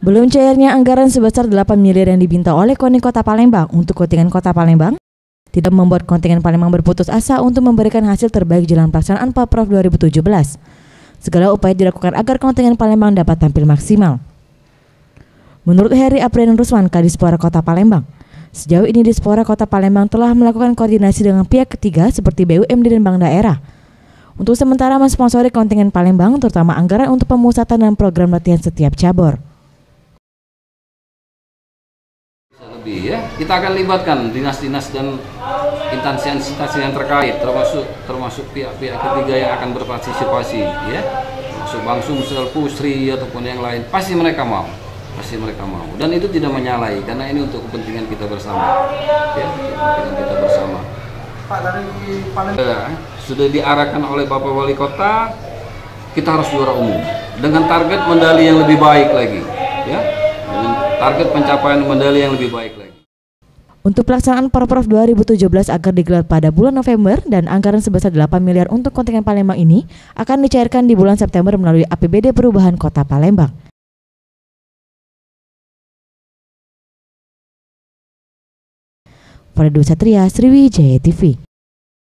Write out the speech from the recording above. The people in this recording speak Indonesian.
Belum cairnya anggaran sebesar 8 miliar yang diminta oleh KONI Kota Palembang untuk kontingen Kota Palembang tidak membuat kontingen Palembang berputus asa untuk memberikan hasil terbaik jelang pelaksanaan Paprov 2017. Segala upaya dilakukan agar kontingen Palembang dapat tampil maksimal. Menurut Heri Aprian Ruswan, Kadispora Kota Palembang, sejauh ini Dispora Kota Palembang telah melakukan koordinasi dengan pihak ketiga seperti BUMD dan Bank Daerah untuk sementara mensponsori kontingen Palembang, terutama anggaran untuk pemusatan dan program latihan setiap cabur. Ya, kita akan libatkan dinas-dinas dan instansi-instansi yang terkait, termasuk pihak-pihak ketiga yang akan berpartisipasi, ya, termasuk Bank Sumsel, Pusri ataupun yang lain. Pasti mereka mau, dan itu tidak menyalahi karena ini untuk kepentingan kita bersama, ya, kepentingan kita bersama. Pak, dari Palembang sudah diarahkan oleh Bapak Wali Kota, kita harus juara umum dengan target medali yang lebih baik lagi, ya. Target pencapaian medali yang lebih baik lagi. Untuk pelaksanaan Paprov 2017 akan digelar pada bulan November dan anggaran sebesar 8 miliar untuk kontingen Palembang ini akan dicairkan di bulan September melalui APBD Perubahan Kota Palembang. Fredo Satria, Sriwijaya TV.